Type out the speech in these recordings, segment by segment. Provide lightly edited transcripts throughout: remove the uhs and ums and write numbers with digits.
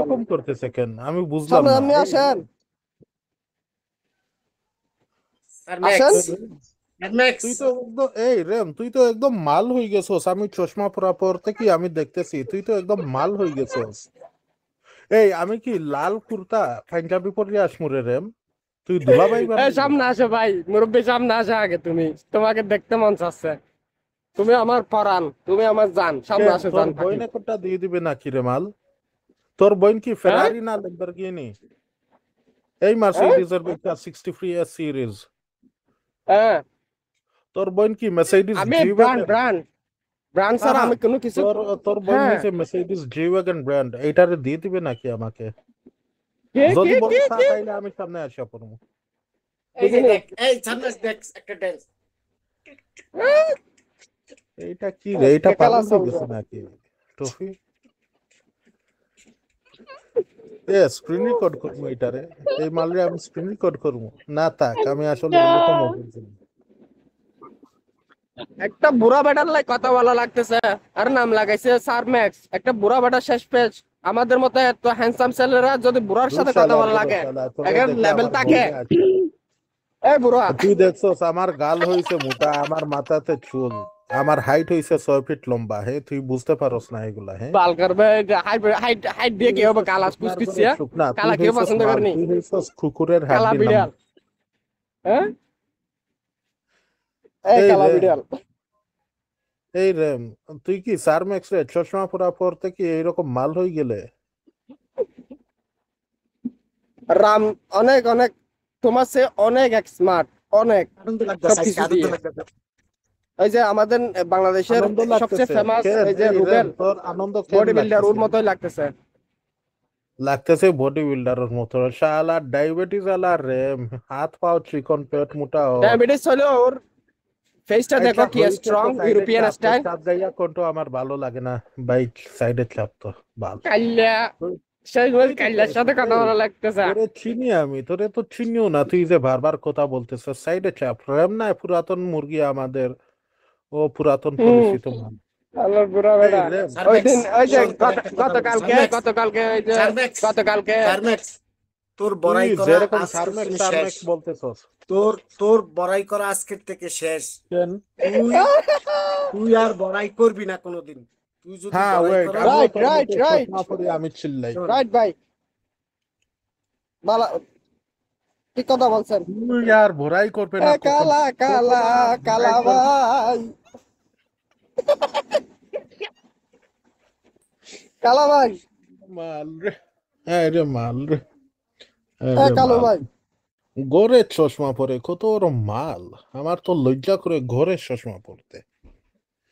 এরকম করতেছে কেন আমি বুঝলাম সামনে না। আপনি আসেন স্যার আসেন। ম্যাক্স ম্যাক্স তুই তো একদম তুই তো একদম মাল হয়ে গেছস। আমি চশমা পরা পর থেকে আমি দেখতেছি তুই তো একদম মাল হয়ে গেছস। আমি কি লাল কুর্তা পাঞ্জাবি পরে আসমুরে রেম? তুই দুলাভাই বানাবি? সামনে আসো ভাই, মুরব্বী সামনে আসো আগে। তুমি, তোমাকে দেখতে মন চাচ্ছে। তুমি আমার পরাণ, তুমি আমার জান। সামনে কেন আসো তোর জান পাখি। বইনে কোনটা দিয়ে দিবে নাকি রে মাল? তোর বোন কি হ্যাঁ ফেরারি না ল্যাম্বরগিনি? এই হ্যাঁ মার্সিডিজ এর একটা 63 এর সিরিজ। হ্যাঁ। তোর বোন কি মের্সিডিজ আমি জি brand wagon? Brand brand sir, হ্যাঁ, আমি কোনো কিছু। তোর তোর বোন হ্যাঁ। হইছে মের্সিডিজ জি ওয়াগন ব্র্যান্ড। এইটারে দিয়ে দিবে নাকি আমাকে? কে কে যদি কে বলিস কে? তাইলে আমি সামনে আসা পড়বো। এই যে বুঝিনি। দেখ, এই সামনে দেখ একটা ড্যান্স। এইটা কি রে? এইটা কালা পাগল হয়ে সঙ্গ। গেছে নাকি? টফি স্ক্রিন রেকর্ড করবো এটারে। এই মালরে আমি স্ক্রিন রেকর্ড করবো না? তাক আমি আসলে এরকম অবস্থা। একটা বুড়া বেটার লাই কথা বলা লাগতেছে, আর নাম লাগাইছে স্যার ম্যাক্স। একটা বুড়া বেটা শেষ পেজ। আমাদের মতো এত হ্যান্ডসাম ছেলেরা যদি বুড়ার সাথে কথা বলা লাগে, তোরে একটা দেখে লেভেল আমার থাকে। বউরে আসে। এই বুড়া। তুই দেখছস আমার গাল হইছে মোটা, আমার মাথাতে চুল, আমার হাইট হইছে 6 ফিট লম্বা। তুই বুঝতে পারস না এগুলা? বাল করবে হাইট হাইট হাইট দিয়ে তুই কি হবে? হইছস কালা শুকনার ঘরে কুচকুচিয়া। শুকনা, তুই কালা কেউ হইছস পছন্দ মাল, করেনি? তুই হইছস কুকুরের কালা হাড্ডির নাম। বিড়াল। হ্যাঁ, এই এই কালা রে বিড়াল। এই রে তুই কি স্যার ম্যাক্স রে চশমা পরা পর থেকে এইরকম মাল হয়ে গেলে? রাম অনেক অনেক, তোমার সে অনেক স্মার্ট, অনেক আনন্দ লাগতেছে, আজকে সবকিছু আনন্দ দিয়ে। লাগতেছে। ওই যে আমাদের বাংলাদেশের আনন্দ সবচেয়ে লাগতেছে ফেমাস কেন? এই যে এই রে রুবেল তোর আনন্দ কেন বডি বিল্ডার, ওর লাগতেছে? মতোই লাগতেছে। লাগতেছে বডি বিল্ডারের মতো? শালা ডায়াবেটিস আলা রে, হাত পাও চিকন, পেট মোটা ওর। ডায়াবেটিস হলেও ওর ফেসটা দেখো আচ্ছা কি হইছে স্ট্রং, তো সাইডে ইউরোপিয়ান চাপ, তো স্টাইল। চাপ জায়গা কোনটা আমার ভালো লাগে না। বাইক সাইডে চাপ তো বাল। কাল্লা, সেই তুই তো কাল্লার সাথে কথা এই বলা লাগতেছে। তোরে চিনি আমি, তোরে তো চিনিও না। তুই যে বারবার কথা বলতেছ সাইডে চাপ। রেম না পুরাতন মুরগি আমাদের, ও পুরাতন হুম। পরিচিত মান। আল্লাহ বুড়া এই বেটা। রেম স্যার ওই ম্যাক্স, দিন ওই যে শোন তোর একটা কথা বলি। স্যার ম্যাক্স, গতকালকে ওই যে স্যার ম্যাক্স, গতকালকে স্যার ম্যাক্স, তোর তুই বড়াই করা যেরকম আজকের সারমেক্স থেকে শেষ। সারমেক্স বলতেছস তোর তোর বড়াই করা আজকের থেকে শেষ। কেন? তুই তুই আর বড়াই করবি না কোনোদিন। তুই যদি হ্যাঁ বড়াই ওয়েট, করস, আমিও রাইট তোর রাইট মতো রাইট চশমা পরে আমি চিল্লাই। শোন, রাইট ভাই। বালা কি কথা বলছেন? তুই আর ভরাই করবে এ না কখন? কালা কালা, কখন আর কালা ভরাই করবে? ভাই, কালা ভাই, মাল রে, রে মাল রে, এ রে কালো মাল। ভাই। ঘরের চশমা পরে কত বড় মাল! আমার তো লজ্জা করে ঘরের চশমা পরতে।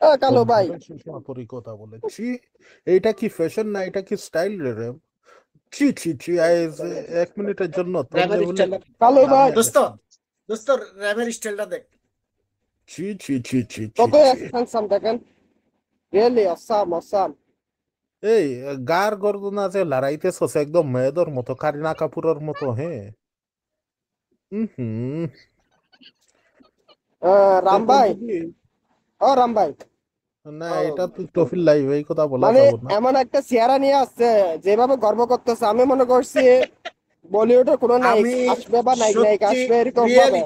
এ ও কালো ভাই। ঘরের চশমা পরে কথা বলেছি। এইটা কি ফ্যাশন না, এটা কি স্টাইল রে রে? ছি ছি ছি, এক মিনিটের জন্য তোর র্যামের লেভেলে স্টাইলটা, কালো ভাই। সামনে দোস্ত গেছে। দোস্ত র্যামের স্টাইলটা দেখ। ছি ছি ছি ছি ছি কত ছি। হ্যান্ডসাম দেখেন। Really awesome awesome. এই গার গর্দনা যে লড়াইতেছস একদম মেয়েদের মতো, কারিনা কাপুরের মতো। হুম। রাম এখন ভাই, যদি ও রাম ভাই, না, এটা তুই টফিল লাইভ এই কথা বলা মানে যাব না। এমন একটা চেহারা নিয়ে আসছে যেভাবে গর্ব করতেছে, আমি মনে করছি বলিউডের কোনো নায়ক আমি আসবে বা নায়িকা সত্যি আসবে এরকম ভাবে।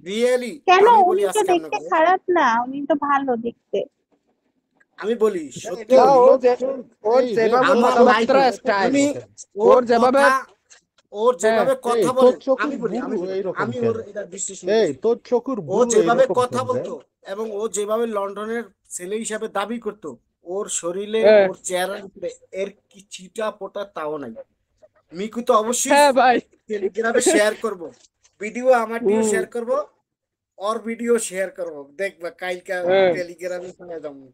রিয়েলি রিয়েলি কেন? আমি বলি উনি তো আজকে দেখতে আপনাকে, খারাপ না, উনি তো ভালো দেখতে। আমি বলি সত্যি না, বলি, ওর এই রে যেভাবে আমার ভাই, কথাবার্তা স্টাইল, আমি ওর ওর যেভাবে, কথা, ওর হ্যাঁ, যেভাবে কথা তোর বলে, চোখের আমি বলি বুড়ো এইরকম আমি কেন? ওর এটা বিশ্লেষণ করছি। তোর চোখের ও বুড়ো যেভাবে এইরকম কথা কেন রে? বলতো এবং ও যেভাবে লন্ডনের ছেলে হিসাবে দাবি করতো, ওর শরীরে, হ্যাঁ ওর চেহারার উপরে এর কি ছিটা পোটা তাও নাই। মিকু তো অবশ্যই হ্যাঁ ভাই। টেলিগ্রামে শেয়ার করব, ভিডিও আমারটিও হুম, শেয়ার করব, ওর ভিডিও শেয়ার করব, দেখবা কালকা হ্যাঁ। টেলিগ্রামে শুনে যাবো।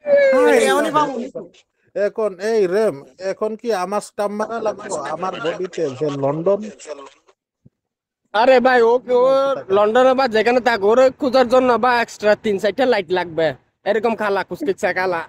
এটা এমনই পাবো। হতে পারে। এখন রেম, এখন কি আমার স্টাম্প মারা লাগবো আমার বডিতে যে লন্ডন? আরে ভাই, ও লন্ডনে বা যেখানে থাক, ওর খোঁজার জন্য বা এক্সট্রা 3-4টা লাইট লাগবে। এরকম খালা কুচকিচ্ছা কালা।